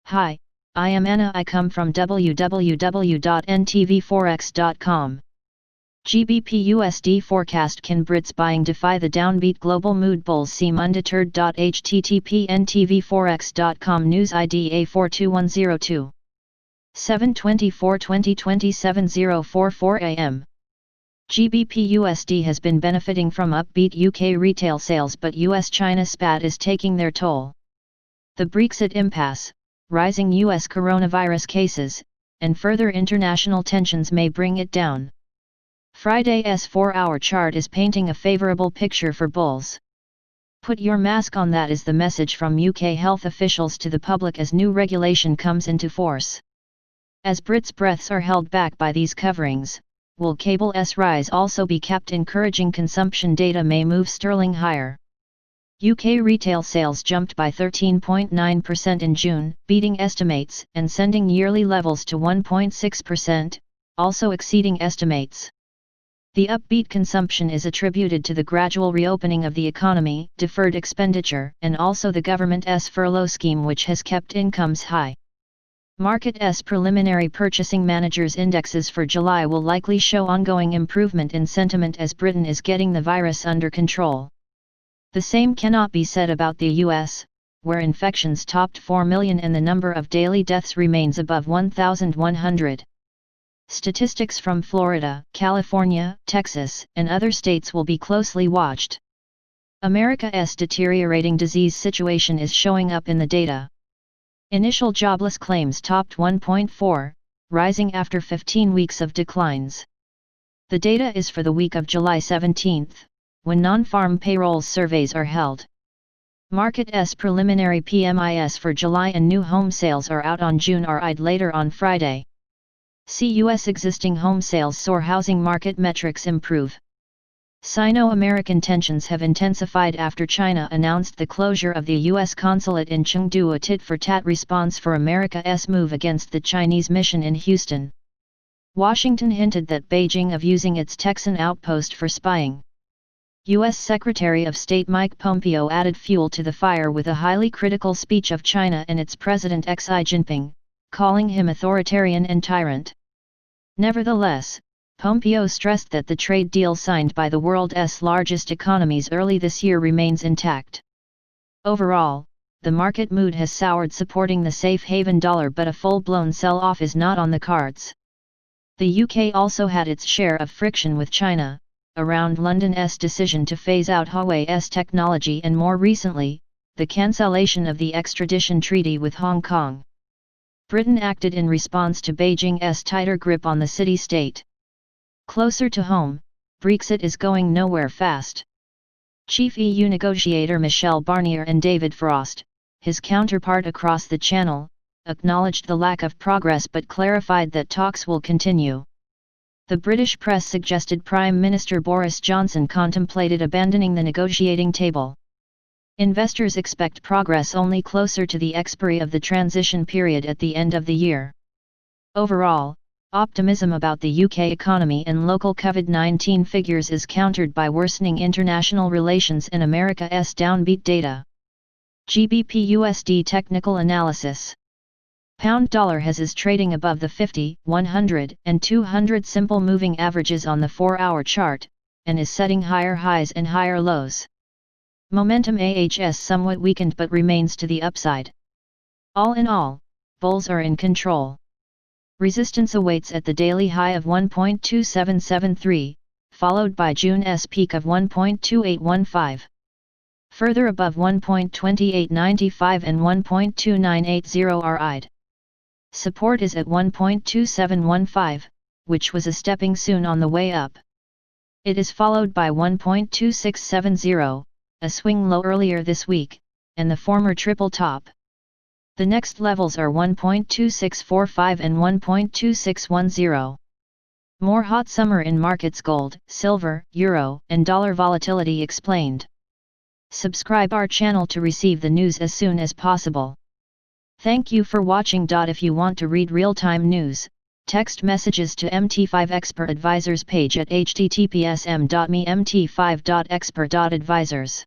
Hi, I am Anna. I come from www.ntvforex.com. GBP USD forecast. Can Brits buying defy the downbeat? Global mood bulls seem undeterred. http ntvforex.com news ID A42102 7/24/2020 7:044 am. GBP USD has been benefiting from upbeat UK retail sales, but US-China spat is taking their toll. The Brexit impasse, rising US coronavirus cases, and further international tensions may bring it down. Friday's 4-hour chart is painting a favourable picture for bulls. Put your mask on, that is the message from UK health officials to the public as new regulation comes into force. As Brits' breaths are held back by these coverings, will cable's rise also be capped? Encouraging consumption data may move sterling higher. UK retail sales jumped by 13.9% in June, beating estimates and sending yearly levels to 1.6%, also exceeding estimates. The upbeat consumption is attributed to the gradual reopening of the economy, deferred expenditure, and also the government's furlough scheme, which has kept incomes high. Market's preliminary purchasing managers' indexes for July will likely show ongoing improvement in sentiment as Britain is getting the virus under control. The same cannot be said about the US, where infections topped 4 million and the number of daily deaths remains above 1,100. Statistics from Florida, California, Texas, and other states will be closely watched. America's deteriorating disease situation is showing up in the data. Initial jobless claims topped 1.4, rising after 15 weeks of declines. The data is for the week of July 17, when non-farm payrolls surveys are held. Market's preliminary PMIs for July and new home sales are out on June are eyed later on Friday. See U.S. existing home sales soar, housing market metrics improve. Sino-American tensions have intensified after China announced the closure of the U.S. consulate in Chengdu, a tit-for-tat response for America's move against the Chinese mission in Houston. Washington hinted that Beijing of using its Texan outpost for spying. U.S. Secretary of State Mike Pompeo added fuel to the fire with a highly critical speech of China and its President Xi Jinping, calling him authoritarian and tyrant. Nevertheless, Pompeo stressed that the trade deal signed by the world's largest economies early this year remains intact. Overall, the market mood has soured, supporting the safe haven dollar, but a full-blown sell-off is not on the cards. The UK also had its share of friction with China, around London's decision to phase out Huawei's technology and more recently, the cancellation of the extradition treaty with Hong Kong. Britain acted in response to Beijing's tighter grip on the city-state. Closer to home, Brexit is going nowhere fast. Chief EU negotiator Michel Barnier and David Frost, his counterpart across the Channel, acknowledged the lack of progress but clarified that talks will continue. The British press suggested Prime Minister Boris Johnson contemplated abandoning the negotiating table. Investors expect progress only closer to the expiry of the transition period at the end of the year. Overall, optimism about the UK economy and local COVID-19 figures is countered by worsening international relations and America's downbeat data. GBP USD technical analysis. Pound-dollar is trading above the 50, 100, and 200 simple moving averages on the 4-hour chart, and is setting higher highs and higher lows. Momentum AHS somewhat weakened but remains to the upside. All in all, bulls are in control. Resistance awaits at the daily high of 1.2773, followed by June's peak of 1.2815. Further above 1.2895 and 1.2980 are eyed. Support is at 1.2715, which was a stepping soon on the way up. It is followed by 1.2670, a swing low earlier this week, and the former triple top. The next levels are 1.2645 and 1.2610. More hot summer in markets. Gold, silver, euro, and dollar volatility explained. Subscribe our channel to receive the news as soon as possible. Thank you for watching. If you want to read real-time news, text messages to MT5 Expert Advisors page at https://m.me/mt5.expert.advisors.